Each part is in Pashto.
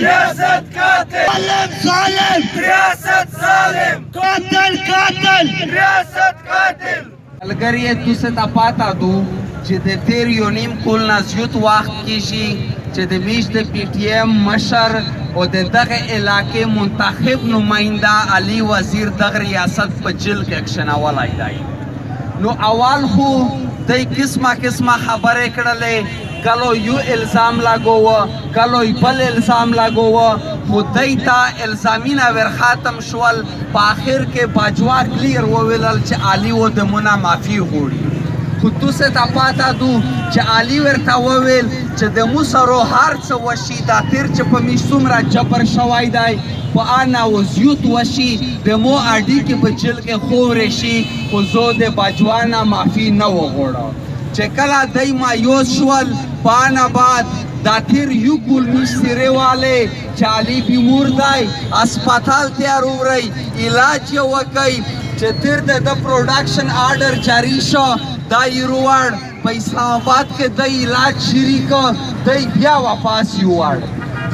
رياسة قاتل ظالم ظالم رياسة ظالم قاتل قاتل رياسة قاتل. ملګری تو څه ته پاته دو چې د تیر یو نیم کال نه زیات وخت کېږي چې د میش د پی ټی ایم مشر او د دغه علاقې منتخب نماینده علي وزیر دغه ریاست په جیل کې اکشنولی دی. نو اول خو دی قسمه خبرې کړلې، کله یو الزام لګوه کله بل الزام لګوه، خو دی ته الزامونه ورختم شول. په آخر کې باجوا کلیر وویلل چې علي و د مونه معافي غواړي. خو تو څه ته پاته دو چې علي ورته وویل چې د مو سره هر څه وشي، دا تیر چې په میش څومره جبر شوی دی په آنا و زیوت وشي، د مو اډیکې په جیل کې خورې شي، خو زه د باجوا نه معافي نه وغواړم. چې کله دی مایوس شول په آنا بعد دا تیر یو کال میش سیرې والی چې علي بیمور دی، اسپتال تیار وری علاج یې وکړئ چې تیر د پروډکشن آرډر جاری شو. دا یروړ په اسلام آباد کې د علاج شروع کړ، دی بیا واپس یوړ.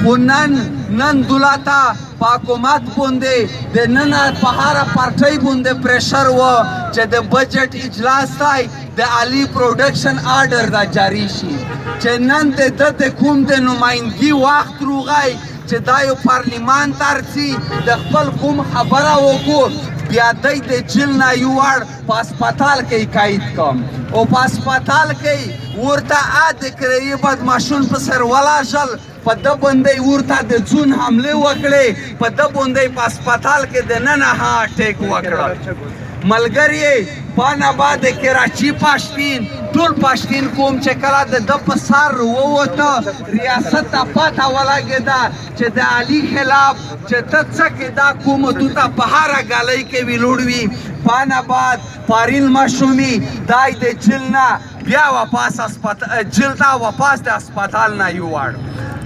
خو نن دولته په حکومت باندې د نن په هره پارټۍ باندې پریشر و چې د بجټ اجلاس دی د علي پروډکشن آرډر دا جاری شي، چې نن د کوم د نمایندګي وخت روغی چې دا یو پارلیمان ته رسي د خپل کوم خبره وکړو، بیا دی د جیل نه یوړ په اسپتال کې قید کړم او په اسپتال کې ورته د کرایي بدماشون په سر ولاژل، په ده باندې ورته د ځون حملې وکړې، په ده باندې په اسپتال کې د ننه هارټ اټیک وکړل. ملګری پانه بعد کراچي پښتین ټول پښتین قوم چې کله د ده په سر ووته ریاست ته پته ولګېده چې د علي خلاف چې ته څه کې دا حکومتو ته په هره ګالۍ کې ویلوړ وي. پانه بعد پارین ماشومي دای د جیل نه بیا واپس جیل ته واپس د اسپتال نه یوړ.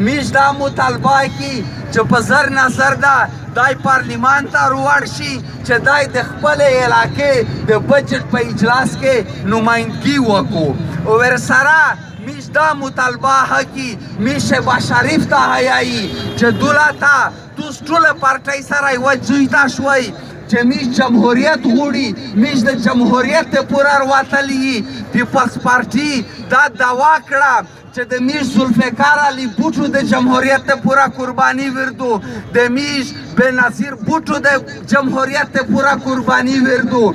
میش دا مطالبه کی چې په زر نظر ده دای پارلیمان ته روړ شي چې دای د خپل علاقې د بجټ په اجلاس کې نمایندګي وکړو او ورسره میش دا مطالبه کی میش شهباز شریف ته هیایي چې دولته تو ټوله پارټۍ سره یوه جویته شوی چې میش جمهوریت غواړي، میش د جمهوریت پوره وتلی. پیپلز پارټي دا دعوا کړه چې د میش ذوالفقار علي بوټو د جمهوریت پورا قربانی وردو، د میش بېنظیر بوټو د جمهوریت پورا قربانی وردو.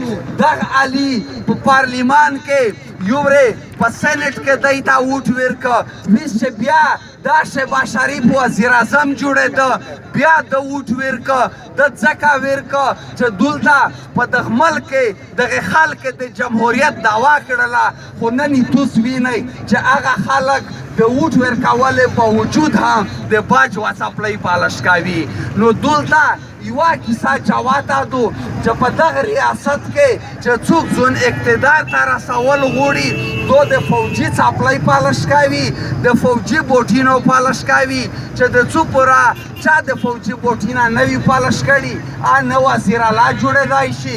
دغه علي په پارلیمان کې یوره په سینټ کې دی ته ووټ ورکړه، میش چې بیا دا شهباز شریف وزیر اعظم جوړېده بیا د ووټ ورکړه، د ځکه ورکړه چې دلته په دغه ملک کې دغه خلک د جمهوریت دعوا کړله، خو نن یې توس وینئ چې هغه خلک د ووټ ورکولو په وجود هم د باج وڅپلۍ پالش کوي. نو دلته یوه کیسه جواته دو چې په دغه ریاست کې چې څوک ځون اقتدار ته رسول غواړي دو د فوجي څپلۍ پالش کوي، د فوجي بوټینو پالش کوي چې د څو پوره چا د فوجي بوټینه نه وي پالش کړي، نه وزیر اعلی جوړېدای شي،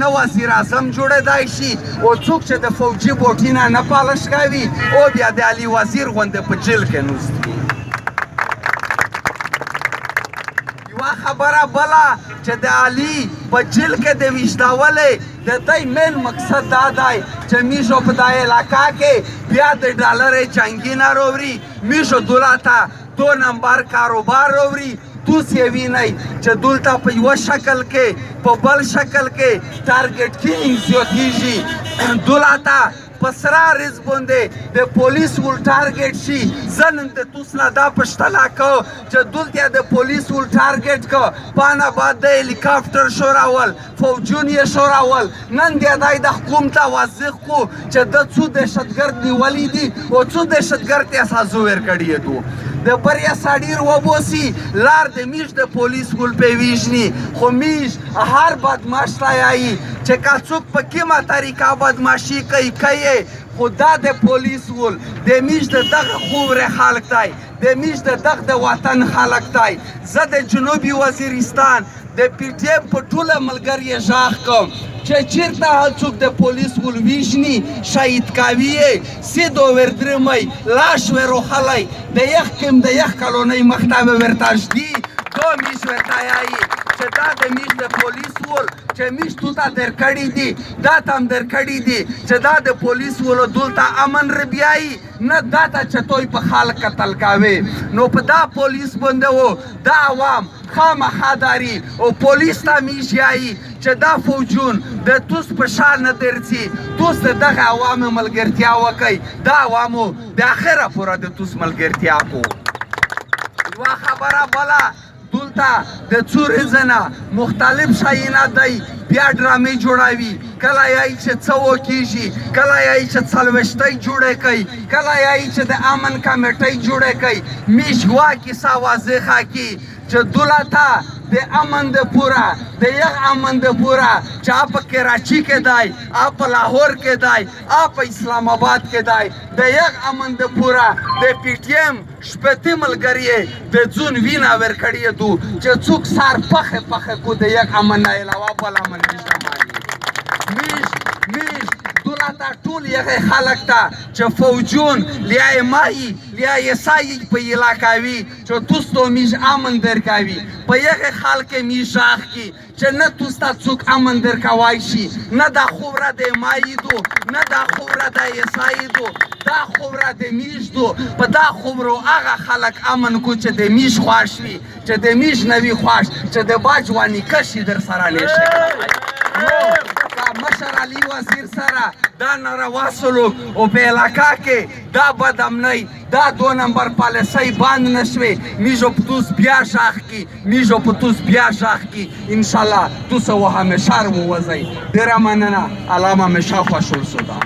نه وزیر اعظم جوړېدای شي، او څوک چې د فوجي بوټینه نه پالش کوي او بیا د علي وزیر غوندې په جیل کې نوست وي. خبره بله چې د علي په جیل کې د ویشتولې د دی مین مقصد دا دی چې میشو په دا علاقه کې بیا د ډالر جنګي نه راوړي، میشو دولته 2 نمبر کاروبار راوړي. توس یې وینئ چې دلته په یوه شکل کې په بل شکل کې ټارګټ کینګ زیاتېږي، دولته په سره ریز باندې د پولیس ول ټارګټ شي. زه نن د توس نه دا پوښتنه کوم چې دلته د پولیس ول ټارګټ کو پانه بعد د هلیکاپټر شوراول فوجون یې شوراول، نن دی د حکومت واضح کو چې د څو دهشتګرد نیولي دي او څو دهشتګرد یې سازو ورکړي دي. د بریا ساډیر وبوسي لار د میش د پولیس ګل په ویژني، خو میش هر بدمعاش ته یایي چې که څوک په کومه طریقه بدمعاشي کوي، خو دا د پولیس ول د میش د دغه خوره خلک دی، د میش د دغه د وطن خلک دی. زه د جنوبي وزیرستان د پی ټی ایم په ټوله ملګري غږ کوم چې چېرته هر څوک د پولیس ولویژني شهید کوي یې سیدو وردرمی لاش وروخلی د یخ کم د یخ کلونۍ مخته به ورته ږدي دو میش ورته یایي چې دا د میش د پولیس ول چې میش تو ته درکړي دي دا ته هم درکړي دي چې دا د پولیس ولو دلته امن ربیایي نه دا ته چې توی په خلک قتل کوي نو په دا پولیس باندې و دا عوام خامخا داري او پولیس ته میش یایي چې دا فوجون د توس په شان نه درځي توس د دغه عوامو ملګرتیا وکئ دا عوامو د اخره پوره د توس ملګرتیا کو یوه خبره بله دلته د څو ځنه مختلف شیونه دی بیا ډرامې جوړوي کله یایي چې څه وکیږي کله یایي چې څلوېښتۍ جوړې کوي کله یایي چې د امن کمیټۍ جوړې کوي میش یوه کیسه واضحه کړي چې دولته د امن د پورا د یغ امن د پورا چې آپ کراچی کې دی آپ لاهور کې دی آپ اسلام آباد کې دی د یغ امن د پورا د پی ټی ایم شپېتې ملګري د ځون وینه ورکړې دو چې څوک سار پخې پخې کو د یغ امن نه علاوه بل امن نشته میش دولته ټول یغه خلک ته چې فوجون لیای مایی لیای سایی په علاقاوي چې توستو میش امن درکوي په یغه خلک میش اخ کی چې نه توستا څوک امن درکوای شي نه دا خوره د مایی دو نه دا خوره د یسایی دو دا خوره د میش دو په دا خورو هغه خلک امن کو چې د میش خوښ وي چې د میش نوي خوښ چې د باجوانی کشي در سره نشي مشر علی وزیر سره دا ناروا سلوک او په علاقه کې دا بد امنۍ دا 2 نمبر پالیسۍ بند نشوي میژو په توس بیا ږغ کی میژو په توس بیا ږغ کی انشاءالله توس و همیشه ووځئ ډېره مننه علامه مشا خوشحال سودا